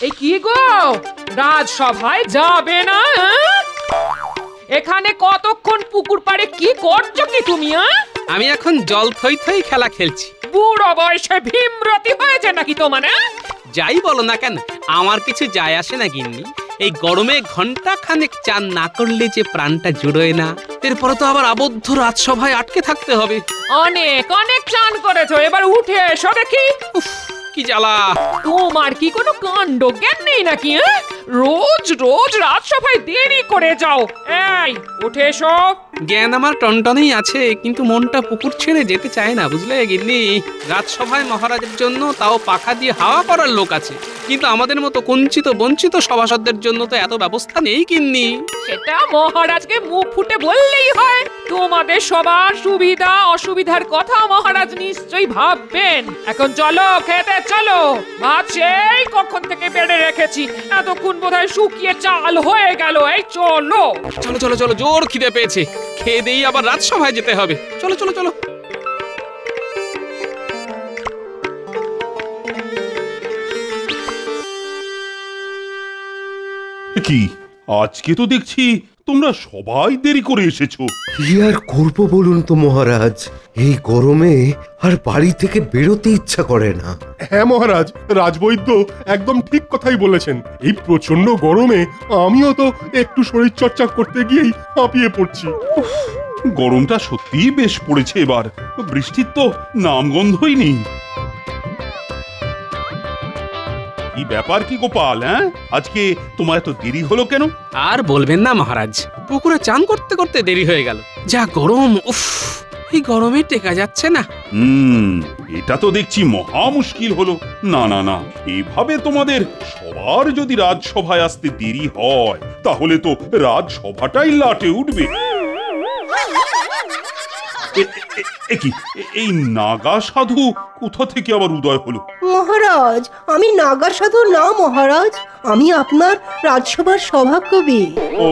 এই কি গো, রাজসভায় যাবে না? এখানে কতক্ষণ পুকুর পাড়ে কি করছো কি তুমি? আমি এখন জল থই থই খেলা খেলছি। বুড়ো বয়সে ভীমরতি হয়েছে নাকি তোমার? যাই বলো না কেন, আমার কিছু যায় আসে না গিন্নি। এই গরমে ঘন্টা খানেক চান না করলে যে প্রাণটা জুড়োয় না। এরপরে তো আবার আবদ্ধ রাজসভায় আটকে থাকতে হবে। অনেক অনেক চান করেছো, এবার উঠে এসো দেখি। কি জ্বালা! তোমার কি কোনো কাণ্ড জ্ঞান নেই নাকি? রোজ রোজ রাজসভায় দেরি করে যাও। এই উঠে এসো। জ্ঞান আমার টনটনেই আছে, কিন্তু মনটা পুকুর ছেড়ে যেতে চায় না, বুঝলে গিন্নি। রাজসভায় মহারাজের জন্য তাও পাখা দিয়ে হাওয়া করার লোক আছে, কিন্তু আমাদের মতো কুঞ্চিত বঞ্চিত সভাসদদের জন্য তো এত ব্যবস্থা নেই গিন্নি। সেটা মহারাজকে মুখ ফুটে বললেই হয়। তোমাদের সবার সুবিধা অসুবিধার কথা মহারাজ নিশ্চয়ই ভাববেন। এখন চলো, খেতে চলো। ভাত সেই কখন থেকে বেড়ে রেখেছি, এতক্ষণ বোধহয় শুকিয়ে চাল হয়ে গেল। এই চলো চলো চলো চলো, জোর খিদে পেয়েছে, খেয়ে দেই আবার রাজসভায় যেতে হবে। চলো চলো চলো। কি আজকে তো দেখছি তোমরা সবাই দেরি করে এসেছো। কি আর করব বলুন তো মহারাজ, এই গরমে আর বাড়ি থেকে বেরোতে ইচ্ছা করে না। হ্যাঁ মহারাজ, রাজবৈদ্য একদম ঠিক কথাই বলেছেন। এই প্রচন্ড গরমে আমিও তো একটু শরীর চর্চা করতে গিয়েই হাঁপিয়ে পড়ছি। গরমটা সত্যিই বেশ পড়েছে এবার, বৃষ্টির তো নামগন্ধই নেই। কি ব্যাপার কি গোপাল, হ্যাঁ আজকে তোমার এত দেরি হলো কেন? আর বলবেন না মহারাজ, পুকুরে চান করতে করতে দেরি হয়ে গেল। যা গরম, উফ, এই গরমে টেকা যাচ্ছে না। এটা তো দেখছি মহা মুশকিল হলো। না না না, এভাবে তোমাদের সবার যদি রাজসভায় আসতে দেরি হয় তাহলে তো রাজসভাটাই লাটে উঠবে। এই নাগা সাধু কোথা থেকে আবার উদয় হলো? মহারাজ, আমি নাগা সাধু না মহারাজ, আমি আপনার রাজসভার সভাকবি। ও,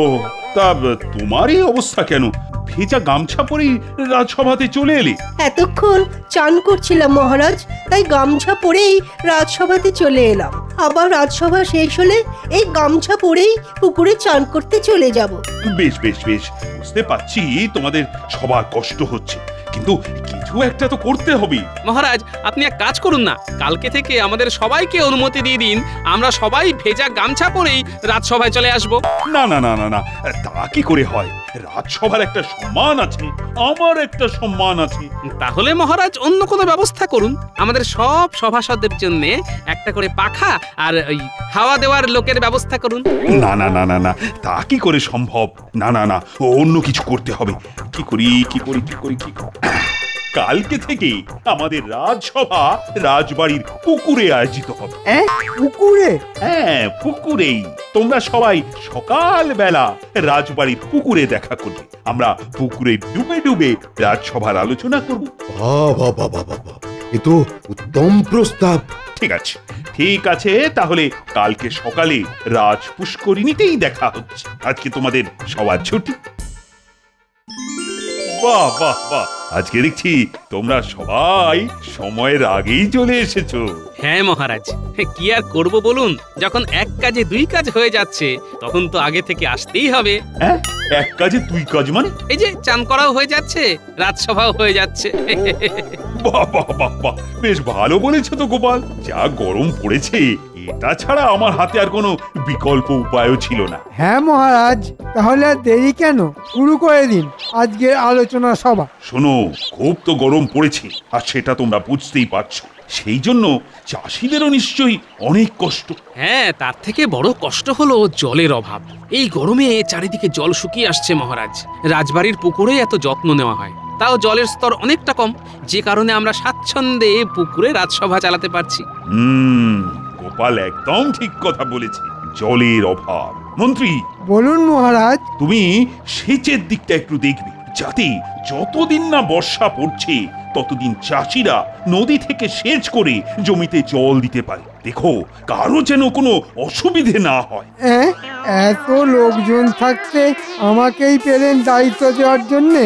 তা তোমারই অবস্থা কেন? ভেজা গামছা পরেই রাজসভাতে চলে এলে? এতক্ষণ চান করছিলাম মহারাজ, তাই গামছা পরেই রাজসভাতে চলে এলাম। আবার রাজসভা শেষ হলে এই গামছা পরেই পুকুরে চান করতে চলে যাব। বেশ বেশ বেশ, বুঝতে পারছি তোমাদের সবার কষ্ট হচ্ছে, কিন্তু কিছু একটা তো করতে হবে। মহারাজ, আপনি এক কাজ করুন না, কালকে থেকে আমাদের সবাইকে অনুমতি দিয়ে দিন, আমরা সবাই ভেজা গামছা পরেই রাজসভায় চলে আসব। না না না না না, তা কি করে হয়? রাজসভার একটা সম্মান আছে, আমার একটা সম্মান আছে। তাহলে মহারাজ অন্য কোনো ব্যবস্থা করুন, আমাদের সব সভাসদদের জন্য একটা করে পাখা আর ওই হাওয়া দেওয়ার লোকের ব্যবস্থা করুন। না না না না না, তা কি করে সম্ভব? না না না, অন্য কিছু করতে হবে। কি করি কি করি কি করি কি করি? কালকে থেকে আমাদের রাজসভা রাজবাড়ির পুকুরে আয়োজিত হবে। পুকুরে? হ্যাঁ, পুকুরেই। তোমরা সবাই সকাল বেলা রাজবাড়ির পুকুরে দেখা করবে। আমরা পুকুরে ডুবে ডুবে রাজসভার আলোচনা করব। বাবা বাবা বাবা, এ তো উত্তম প্রস্তাব। ঠিক আছে ঠিক আছে, তাহলে কালকে সকালে রাজ পুষ্করিণীতেই দেখা হচ্ছে। আজকে তোমাদের সবার ছুটি। বাহ বাহ বাহ, আজকে দেখছি তোমরা সবাই সময়ের আগেই চলে এসেছো। হ্যাঁ মহারাজ, কি আর করব বলুন, যখন এক কাজে দুই কাজ হয়ে যাচ্ছে তখন তো আগে থেকে আসতেই হবে। হ্যাঁ, এক কাজে দুই কাজ মানে? এই যে চান করাও হয়ে যাচ্ছে, রাজসভাও হয়ে যাচ্ছে। বাহ বাহ বাহ বাহ, বেশ ভালো বলেছো তো গোপাল। যা গরম পড়েছে, এটা ছাড়া আমার হাতে আর কোনো বিকল্প উপায়ও ছিল না। হ্যাঁ মহারাজ, তাহলে আর দেরি কেন, শুরু করে দিন আজকের আলোচনা সভা। শোনো, খুব তো গরম পড়েছে, আর সেটা তোমরা বুঝতেই পারছো। সেই জন্য চাষিদেরও নিশ্চয়ই অনেক কষ্ট। হ্যাঁ, তার থেকে বড় কষ্ট হলো জলের অভাব। এই গরমে চারিদিকে জল শুকিয়ে আসছে মহারাজ। রাজবাড়ির পুকুরে এত যত্ন নেওয়া হয়, তাও জলের স্তর অনেকটা কম, যে কারণে আমরা স্বাচ্ছন্দ্যে পুকুরে রাজসভা চালাতে পারছি। গোপাল একদম ঠিক কথা বলেছে, জলের অভাব। মন্ত্রী বলুন মহারাজ। তুমি সেচের দিকটা একটু দেখবে, যাতে যতদিন না বর্ষা পড়ছে ততদিন চাষিরা নদী থেকে সেচ করে জমিতে জল দিতে পারে। দেখো, কারো যেন কোনো অসুবিধে না হয়। এত লোকজন থাকতে আমাকেই পেলেন দায়িত্ব দেওয়ার জন্যে?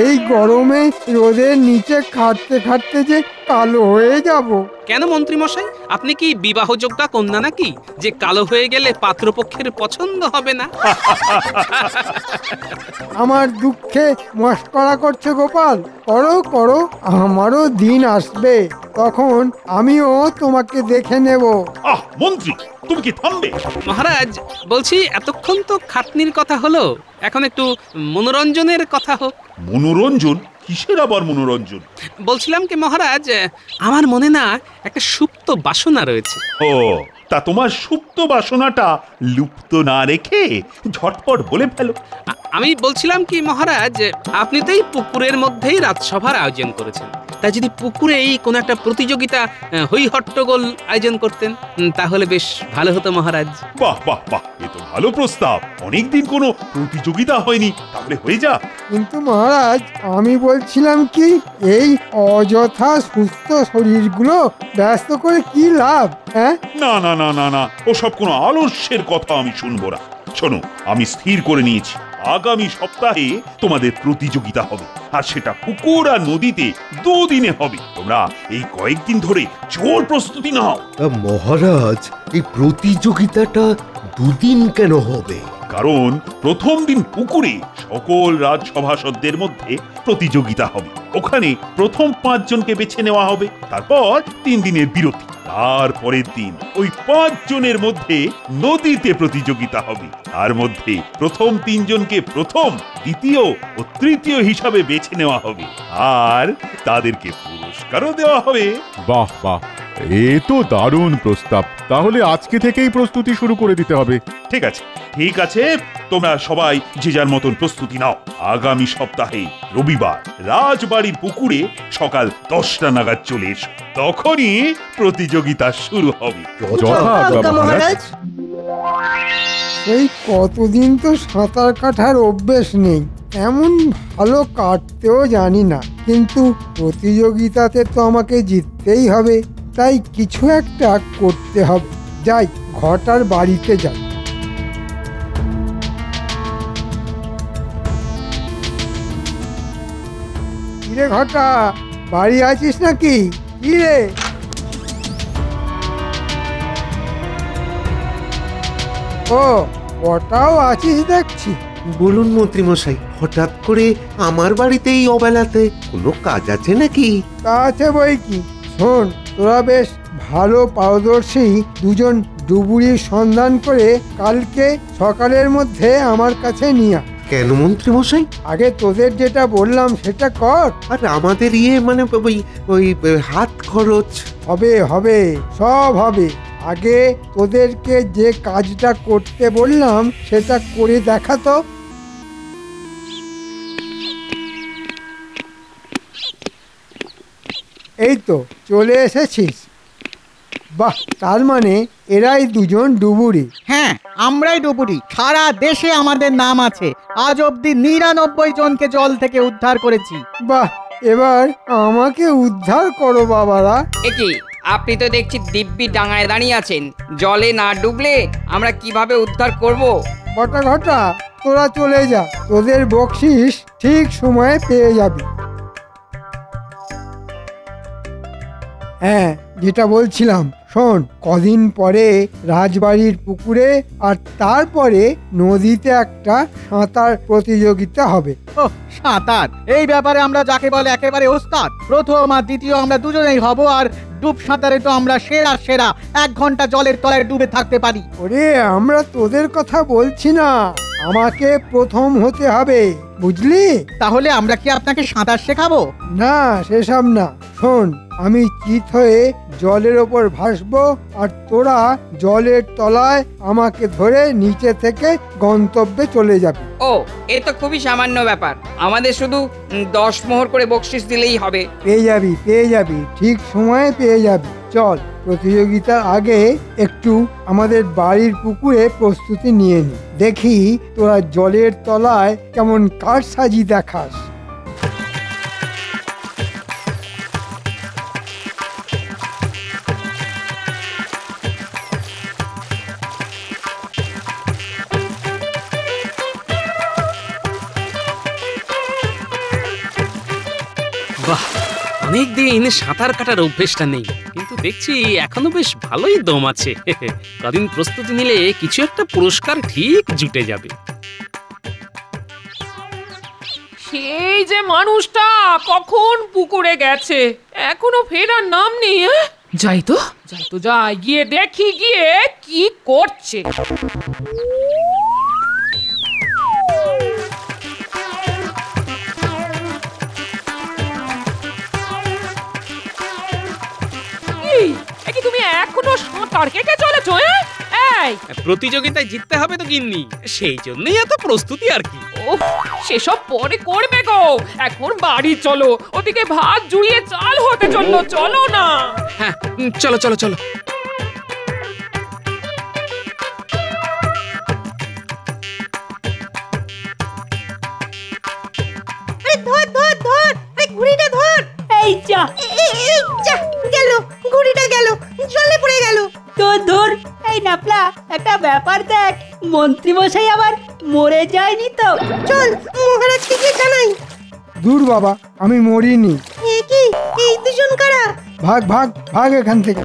এই গরমে রোদের নিচে খাটতে খাটতে যে কালো হয়ে যাব। কেন মন্ত্রী মশাই, আপনি কি বিবাহযোগ্য কন্যা নাকি যে কালো হয়ে গেলে পাত্রপক্ষের পছন্দ হবে না? আমার দুঃখে মস্করা করছে গোপাল। করো করো, আমারও দিন আসবে, তখন আমিও তোমাকে দেখে নেব। আহ মন্ত্রী, তুমি কি থামবে? মহারাজ, বলছি এতক্ষণ তো খাটনির কথা হলো, এখন একটু মনোরঞ্জনের কথা হোক। মনোরঞ্জন? কিসের আবার মনোরঞ্জন? বলছিলাম কি মহারাজ, আমার মনে না একটা সুপ্ত বাসনা রয়েছে। ও, তা তোমার সুপ্ত বাসনাটা লুপ্ত না রেখে ঝটপট বলে ফেলো। আমি বলছিলাম কি মহারাজ, আপনি তো এই পুকুরের মধ্যেই রাজসভার আয়োজন করেছেন, তাই যদি পুকুরেই কোনো একটা প্রতিযোগিতা হই হট্টগোল আয়োজন করতেন তাহলে বেশ ভালো হতো মহারাজ। বাহ বাহ বাহ, এ তো ভালো প্রস্তাব। অনেকদিন কোনো প্রতিযোগিতা হয়নি, তাহলে হয়ে যা। কিন্তু মহারাজ, আমি বলছিলাম কি, এই অযথা সুস্থ শরীরগুলো ব্যস্ত করে কি লাভ? হ্যাঁ, না না না না না, ওসব কোনো আলস্যের কথা আমি শুনবো না। শোনো, আমি স্থির করে নিয়েছি, আগামী সপ্তাহে তোমাদের প্রতিযোগিতা হবে, আর সেটা পুকুর আর নদীতে দুদিনে হবে। তোমরা এই কয়েকদিন ধরে জোর প্রস্তুতি নাও। তা মহারাজ, এই প্রতিযোগিতাটা দুদিন কেন হবে? কারণ প্রথম দিন পুকুরে সকল রাজসভাসদদের মধ্যে প্রতিযোগিতা হবে। ওখানে প্রথম 5 জনকে বেছে নেওয়া হবে, তারপর 3 দিনের বিরতি। তারপরের দিন ওই 5 জনের মধ্যে নদীতে প্রতিযোগিতা হবে। তার মধ্যে প্রথম 3 জনকে প্রথম, দ্বিতীয় ও তৃতীয় হিসাবে বেছে নেওয়া হবে, আর তাদেরকে পুরস্কারও দেওয়া হবে। বাহ বাহ, এ তো দারুণ প্রস্তাব। তাহলে আজকে থেকেই প্রস্তুতি শুরু করে দিতে হবে। ঠিক আছে ঠিক আছে, তোমরা সবাই যে যার মতন প্রস্তুতি নাও। আগামী সপ্তাহে রবিবার রাজবাড়ির পুকুরে সকাল 10টা নাগাদ চলে এসো, তখনই প্রতিযোগিতা শুরু হবে। যথাজ্ঞা মহারাজ। সেই কতদিন তো সাঁতার কাটার অভ্যেস নেই, এমন ভালো কাটতেও জানি না, কিন্তু প্রতিযোগিতাতে তো আমাকে জিততেই হবে, তাই কিছু একটা করতে হবে। যাই, ঘটার বাড়িতে যাই। কিরে ঘটা, বাড়ি আছিস নাকি? কি রে? ও, ওটাও আছিস দেখছি। বলুন মন্ত্রী মশাই, হঠাৎ করে আমার বাড়িতেই অবেলাতে কোনো কাজ আছে নাকি? তা আছে বই কি। শোন, তোরা বেশ ভালো পারদর্শী দুজন ডুবুরির সন্ধান করে কালকে সকালের মধ্যে আমার কাছে নিয়ে আয়। কেন মন্ত্রী মশাই? আগে তোদের যেটা বললাম সেটা কর। আর আমাদের মানে ওই ওই হাত খরচ। হবে হবে, সব হবে। আগে তোদেরকে যে কাজটা করতে বললাম সেটা করে দেখা তো। এই তো চলে এসেছিস। বাহ, তার মানে এরাই দুজন ডুবুরি। হ্যাঁ, আমরাই ডুবুরি। সারা দেশে আমাদের নাম আছে। আজ অবধি 99 জনকে জল থেকে উদ্ধার করেছি। বাহ, এবার আমাকে উদ্ধার করো বাবারা। একি, আপনি তো দেখছি দিব্যি ডাঙায় দাঁড়িয়ে আছেন। জলে না ডুবলে আমরা কিভাবে উদ্ধার করব? ঘটা ঘটা, তোরা চলে যা, তোদের বকশিস ঠিক সময়ে পেয়ে যাবি। হ্যাঁ, যেটা বলছিলাম, শোন, কদিন পরে রাজবাড়ির পুকুরে আর তারপরে নদীতে একটা সাঁতার প্রতিযোগিতা হবে। ও, সাঁতার! এই ব্যাপারে আমরা যাকে বলে একেবারে ওস্তাদ। প্রথম আর দ্বিতীয় আমরা দুজনেই হব, আর ডুব সাঁতারে তো আমরা সেরা সেরা। 1 ঘন্টা জলের তলায় ডুবে থাকতে পারি। ওরে, আমরা তোদের কথা বলছি না, আমাকে প্রথম হতে হবে, বুঝলি? তাহলে আমরা কি আপনাকে সাঁতার শেখাবো? না, সেসব না। শোন, আমি চিত হয়ে জলের ওপর ভাসবো, আর তোরা জলের তলায় আমাকে ধরে নিচে থেকে গন্তব্যে চলে যাবি। ও, এ তো খুবই সামান্য ব্যাপার। আমাদের শুধু 10 মোহর করে বকশিশ দিলেই হবে। পেয়ে যাবি, পেয়ে যাবি, ঠিক সময়ে পেয়ে যাবি। চল, প্রতিযোগিতার আগে একটু আমাদের বাড়ির পুকুরে প্রস্তুতি নিয়ে নি। দেখি তোরা জলের তলায় কেমন কারসাজি দেখাস। বাহ, অনেকদিন সাঁতার কাটার অভ্যেসটা নেই, কিন্তু দেখছি এখনো বেশ ভালোই দম আছে। কদিন প্রস্তুতি নিলে কিছু একটা পুরস্কার ঠিক জুটে যাবে। সেই যে মানুষটা কখন পুকুরে গেছে, এখনো ফেরার নাম নেই। যাই তো যাই, গিয়ে দেখি গিয়ে কি করছে। কি তুমি এখনো সাঁতার কেটে চলেছো? এই প্রতিযোগিতায় জিততে হবে তো গিন্নি, সেই জন্যই এত প্রস্তুতি আর কি। ওহ, সেসব পরে করবে গো, এখন বাড়ি চলো, ওদিকে ভাত জুড়িয়ে চাল হতে চললো, চলো না। হ্যাঁ, চলো চলো চলো। ধর ধর ধর, ঘুড়িটা ধর। এই যা গেল, ঘুড়িটা গেল, জলে পড়ে গেল। তোর ধর। এই নাপলা, একটা ব্যাপার দেখ, মন্ত্রী মশাই আবার মরে যায়নি তো? চল মহারাজকে গিয়ে জানাই। দূর বাবা, আমি মরিনি। এ কি, এই দুজন কারা? ভাগ ভাগ ভাগ এখান থেকে।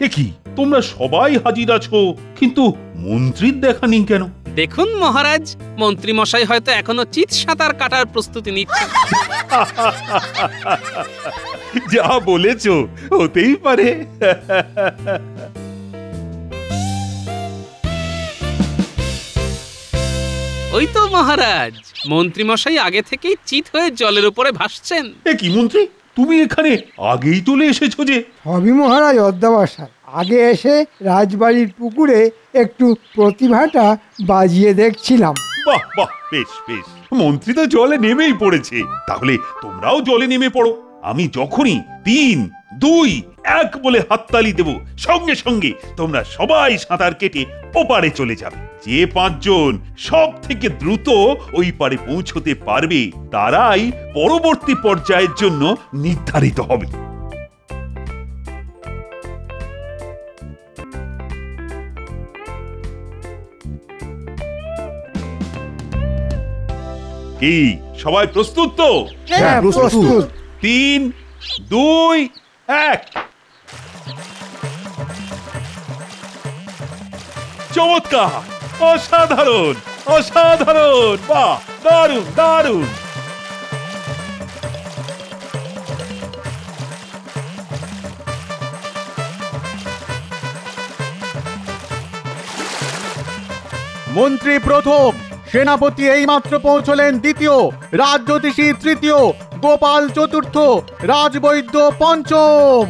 এ কি, তোমরা সবাই হাজির আছো, কিন্তু মন্ত্রীর দেখা নেই কেন? দেখুন মহারাজ, মন্ত্রী মশাই হয়তো এখনো চিত সাঁতার কাটার প্রস্তুতি নিচ্ছে। যা বলেছো, হতেই পারে। ওই তো মহারাজ, মন্ত্রী মশাই আগে থেকেই চিত হয়ে জলের উপরে ভাসছেন। এ কি মন্ত্রী, তুমি এখানে আগেই চলে এসেছো যে? সবই মহারাজ অধ্যবসায়। আগে এসে রাজবাড়ির পুকুরে একটু প্রতিভাটা বাজিয়ে দেখছিলাম। বাহ বাহ, বেশ বেশ, মন্ত্রী তো জলে নেমেই পড়েছে, তাহলে তোমরাও জলে নেমে পড়ো। আমি যখনই 3, 2, 1 বলে হাততালি দেব, সঙ্গে সঙ্গে তোমরা সবাই সাঁতার কেটে ওপারে চলে যাবে। যে 5 জন সব থেকে দ্রুত ওই পারে পৌঁছতে পারবে, তারাই পরবর্তী পর্যায়ের জন্য নির্ধারিত হবে। কি সবাই প্রস্তুত তো? হ্যাঁ, প্রস্তুত। 3, 2, 1। চমৎকার, অসাধারণ অসাধারণ, বাহ, দারুণ দারুণ। মন্ত্রী প্রথম, সেনাপতি এইমাত্র পৌঁছলেন দ্বিতীয়, রাজজ্যোতিষী তৃতীয়, গোপাল চতুর্থ, রাজবৈদ্য পঞ্চম।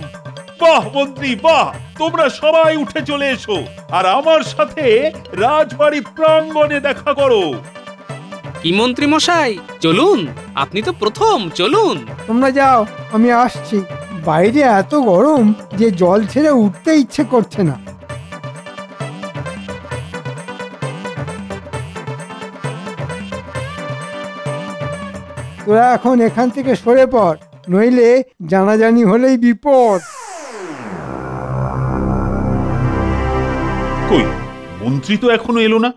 বাহ মন্ত্রী বাহ, তোমরা সবাই উঠে চলে এসো আর আমার সাথে রাজবাড়ি প্রাঙ্গণে দেখা করো। কি মন্ত্রী মশাই, চলুন, আপনি তো প্রথম, চলুন। তোমরা যাও, আমি আসছি। বাইরে এত গরম যে জল ছেড়ে উঠতে ইচ্ছে করছে না। তোরা এখন এখান থেকে সরে পড়, নইলে জানাজানি হলেই বিপদ। কই, মন্ত্রী তো এখনো এলো না,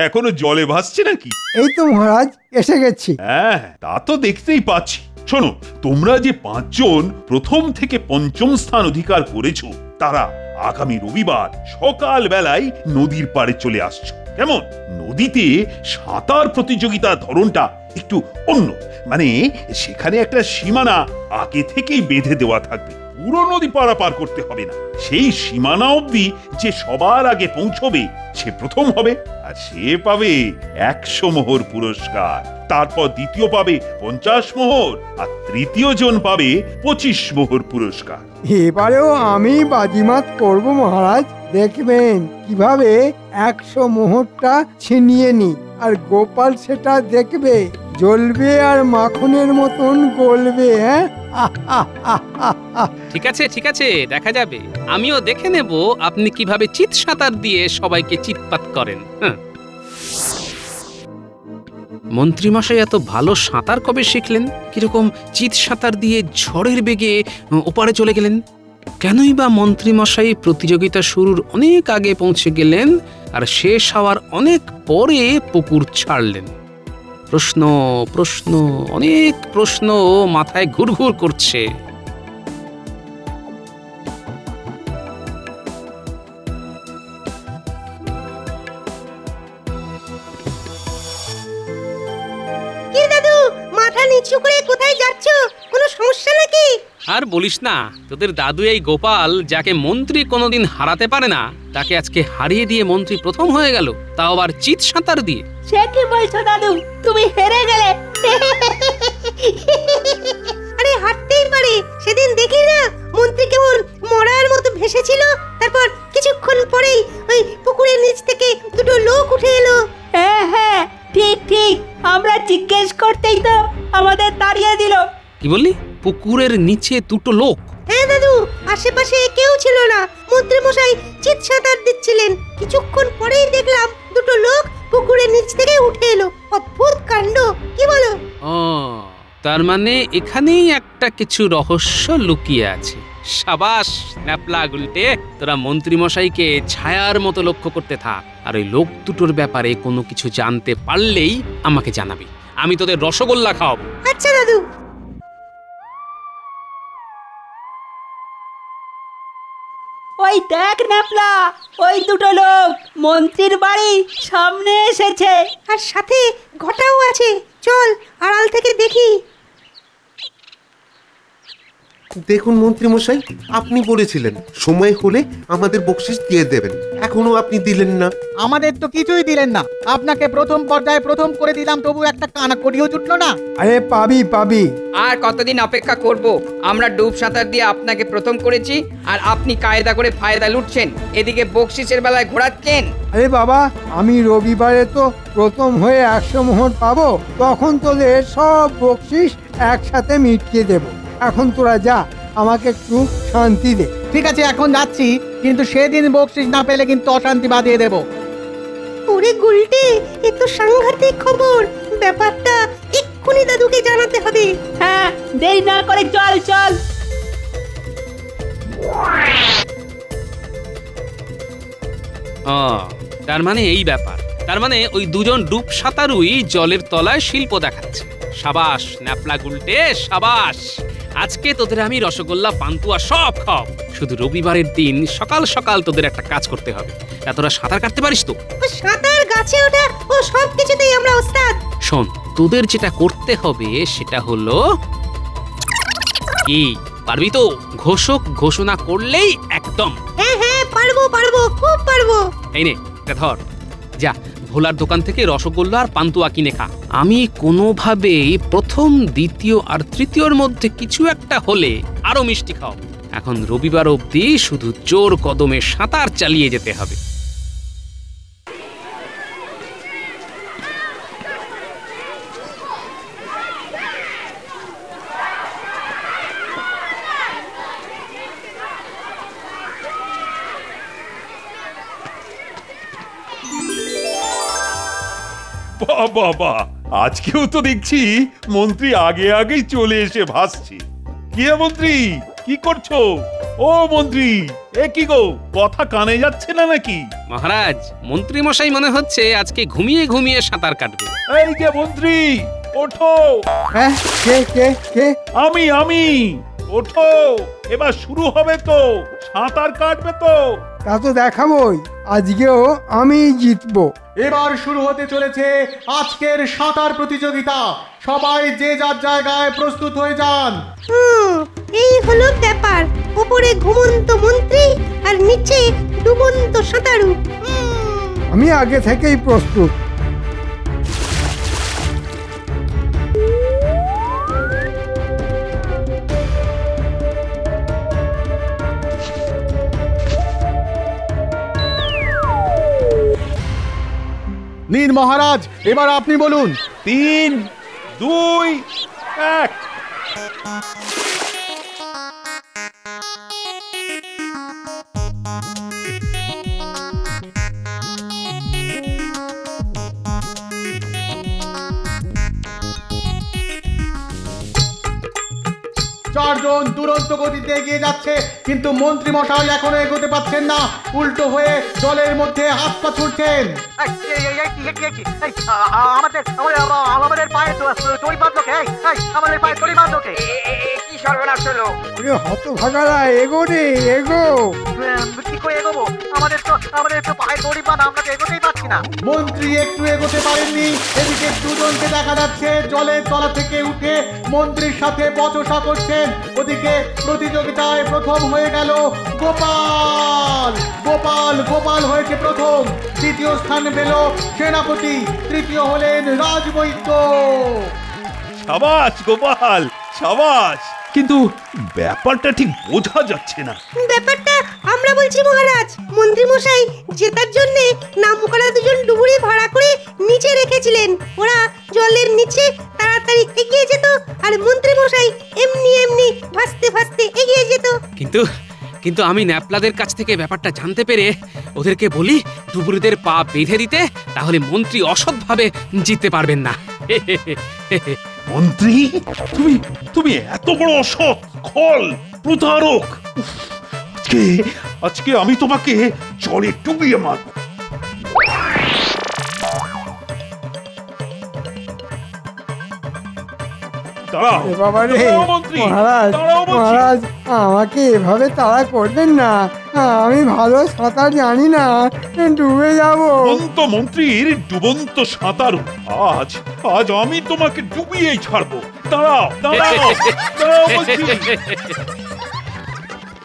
এখনো জলে ভাসছে নাকি? এই তো মহারাজ, এসে গেছি। হ্যাঁ, তা তো দেখতেই পাচ্ছি। শোনো, তোমরা যে 5 জন প্রথম থেকে পঞ্চম স্থান অধিকার করেছো, তারা আগামী রবিবার সকাল বেলায় নদীর পাড়ে চলে আসছো। কেমন? নদীতে সাঁতার প্রতিযোগিতার ধরনটা একটু অন্য, মানে সেখানে একটা সীমানা আগে থেকেই বেঁধে দেওয়া থাকবে, পুরো নদী পারাপার করতে হবে না। সেই সীমানা অবধি যে সবার আগে পৌঁছবে সে প্রথম হবে, আর সে পাবে 100 মোহর পুরস্কার। তারপর দ্বিতীয় পাবে 50 মোহর, আর তৃতীয় জন পাবে 25 মোহর পুরস্কার। এবারেও আমি বাজিমাত করব মহারাজ, দেখবেন কিভাবে 100 মোহরটা ছিনিয়ে নি, আর গোপাল সেটা দেখবে, জ্বলবে আর মাখনের মতন গলবে। হ্যাঁ, ঠিক আছে ঠিক আছে, দেখা যাবে। আমিও দেখে নেব আপনি কিভাবে চিত সাঁতার দিয়ে সবাইকে চিৎপাত করেন। মন্ত্রী মশাই এত ভালো সাঁতার কবে শিখলেন? কিরকম চিত সাঁতার দিয়ে ঝড়ের বেগে ওপারে চলে গেলেন? কেনই বা মন্ত্রী মশাই প্রতিযোগিতা শুরুর অনেক আগে পৌঁছে গেলেন আর শেষ হওয়ার অনেক পরে পুকুর ছাড়লেন? প্রশ্ন প্রশ্ন অনেক প্রশ্ন মাথায় ঘুরঘুর করছে। কি দাদু, মাথা নিচু করে কোথায় যাচ্ছ? কোনো সমস্যা নাকি? আর বলিস না, তোদের দাদু এই গোপাল, যাকে মন্ত্রী কোনোদিন হারাতে পারে না, তাকে আজকে হারিয়ে দিয়ে মন্ত্রী প্রথম হয়ে গেল, তাও আবার চিৎ সাঁতার দিয়ে। সে কি বলছো দাদু, তুমি হেরে গেলে? আরে হাঁটতেই পারে। সেদিন দেখলি না মন্ত্রী কেমন মরার মতো ভেসেছিল? তারপর কিছুক্ষণ পরেই ওই পুকুরের নিচ থেকে দুটো লোক উঠে এলো। হ্যাঁ হ্যাঁ, ঠিক ঠিক, আমরা জিজ্ঞেস করতেই তো আমাদের তাড়িয়ে দিল। কি বললি? পুকুরের নিচে দুটো লোক? হ্যাঁ দাদু, আশেপাশে কেউ ছিল না। মন্ত্রী মশাই চিৎ সাঁতার দিচ্ছিলেন। কিছুক্ষণ পরেই দেখলাম দুটো লোক পুকুরের নিচ থেকে উঠে এলো। অদ্ভুত কাণ্ড, কি বলো? ও, তার মানে এখানেই একটা কিছু রহস্য লুকিয়ে আছে। সাবাস ন্যাপলা গুলটে, তোরা মন্ত্রী মশাইকে ছায়ার মতো লক্ষ্য করতে থাক, আর ওই লোক দুটোর ব্যাপারে কোনো কিছু জানতে পারলেই আমাকে জানাবি। আমি তোদের রসগোল্লা খাওয়াবো। আচ্ছা দাদু। ওই দেখ ন্যাপলা, ওই দুটো লোক মন্ত্রীর বাড়ি সামনে এসেছে। আর সাথে ঘটাও আছে। চল আড়াল থেকে দেখি। দেখুন মন্ত্রী মশাই, আপনি বলেছিলেন সময় হলে আমাদের বকশিশ দিয়ে দেবেন, এখনো আপনি দিলেন না। আমাদের তো কিছুই দিলেন না। আপনাকে প্রথম পর্যায়ে প্রথম করে দিলাম, তবু একটা কানাকড়িও জুটলো না। আরে পাবি পাবি। আর কতদিন অপেক্ষা করব? আমরা ডুব সাঁতার দিয়ে আপনাকে প্রথম করেছি, আর আপনি কায়দা করে ফায়দা লুটছেন, এদিকে বকশিসের বেলায় ঘোরাচ্ছেন। আরে বাবা, আমি রবিবারে তো প্রথম হয়ে 100 মোহর পাবো, তখন তোদের সব বকশিস একসাথে মিটিয়ে দেব। এখন তোরা যা, আমাকে একটু শান্তি দে। ঠিক আছে, এখন যাচ্ছি, কিন্তু সেদিন বকশিস না পেলে কিন্তু অশান্তি বাঁধিয়ে দেব। ওরে গুলটে, এ তো সাংঘাতিক খবর। ব্যাপারটা এক্ষুনি দাদুকে জানাতে হবে। হ্যাঁ, দেরি না করে চল চল। ও, তার মানে এই ব্যাপার। তার মানে ওই দুজন ডুব সাঁতারুই জলের তলায় শিল্প দেখাচ্ছে। সাবাস ন্যাপলা গুলটে, সাবাস। আজকে তোদের আমি রসগোল্লা, পান্তুয়া সব খাওয়াবো। শুধু রবিবারের দিন সকাল সকাল তোদের একটা কাজ করতে হবে। তা তোরা সাঁতার কাটতে পারিস তো? ও সাঁতার, গাছে ওঠা, ও সব কিছুতেই আমরা ওস্তাদ। শোন, তোদের যেটা করতে হবে সেটা হলো, কি পারবি তো? ঘোষক ঘোষণা করলেই একদম। হ্যাঁ হ্যাঁ, পারবো পারবো, খুব পারবো। এই নে, এটা ধর, যা ভোলার দোকান থেকে রসগোল্লা আর পান্তুয়া কিনে খা। আমি কোনোভাবেই প্রথম, দ্বিতীয় আর তৃতীয়র মধ্যে কিছু একটা হলে আরো মিষ্টি খাও। এখন রবিবার অবধি শুধু জোর কদমে সাঁতার চালিয়ে যেতে হবে। বাবা, আজকেও তো দেখছি মন্ত্রী আগে আগেই চলে এসে ভাসছে। কি হে মন্ত্রী, কি করছো? ও মন্ত্রী, এ কি গো, কথা কানে যাচ্ছে না নাকি? মহারাজ, মন্ত্রী মশাই মনে হচ্ছে আজকে ঘুমিয়ে ঘুমিয়ে সাঁতার কাটবে। এই যে মন্ত্রী, ওঠো। হ্যাঁ, কে কে কে? আমি ওঠো, এবার শুরু হবে তো, সাঁতার কাটবে তো। তা তো দেখাবই, আজকেও আমি জিতবো। এবার শুরু হতে চলেছে আজকের সাঁতার প্রতিযোগিতা। সবাই যে যার জায়গায় প্রস্তুত হয়ে যান। এই হলো ব্যাপার। উপরে ঘুমন্ত মন্ত্রী আর নিচে ডুবন্ত সাঁতারু। আমি আগে থেকেই প্রস্তুত। নীল মহারাজ, এবার আপনি বলুন। 3, 2, 1। চারজন দুরন্ত গতিতে এগিয়ে যাচ্ছে, কিন্তু মন্ত্রী মশাই এখনো এগোতে পারছেন না, উল্টো হয়ে জলের মধ্যে হাত পা ছুটছেন। আমাদের পায়ে দড়ি বাঁধলো কে? আমাদের পায়ে দড়ি বাঁধলো কে? কি সর্বনাশ হলো? ওরে হতভাগারা, এগো রে এগো। কি করে এগোবো? আমাদের তো পায়ে দড়ি বাঁধা, আমরা তো এগোতেই পারছি না। মন্ত্রী একটু এগোতে পারেননি। এদিকে দুজনকে দেখা যাচ্ছে জলের তলা থেকে উঠে মন্ত্রীর সাথে বচসা করছেন। ওদিকে প্রতিযোগিতায় প্রথম হয়ে গেল গোপাল। গোপাল হয়েছে প্রথম, দ্বিতীয় স্থান পেল সেনাপতি, তৃতীয় হলেন রাজবৈদ্য। সাবাস গোপাল, সাবাস। কিন্তু ব্যাপারটা ঠিক বোঝা যাচ্ছে না। ব্যাপারটা আমরা বলছি মহারাজ। মন্ত্রী মশাই জেতার জন্য নামকরা দুজন ডুবুরি ভাড়া করে নিচে রেখেছিলেন। ওরা জলের নিচে তাড়াতাড়ি এগিয়ে যেত, আর মন্ত্রী মশাই এমনি এমনি ভাসতে ভাসতে এগিয়ে যেত। কিন্তু আমি ন্যাপলাদের কাছ থেকে ব্যাপারটা জানতে পেরে ওদেরকে বলি ডুবুরিদের পা বেঁধে দিতে, তাহলে মন্ত্রী অসৎভাবে জিততে পারবেন না। মন্ত্রী, তুমি এত বড় অসৎ, খল, প্রতারক। উফ, আজকে আমি তোমাকে জলে ডুবিয়ে মারব। মহারাজ, আমাকে এভাবে তাড়া করবেন না। আমি ভালো সাঁতার জানি না, ডুবে যাব। মন্ত্রীর ডুবন্ত সাঁতার আজ আমি তোমাকে ডুবিয়েই ছাড়বো। দাঁড়াও বলছি।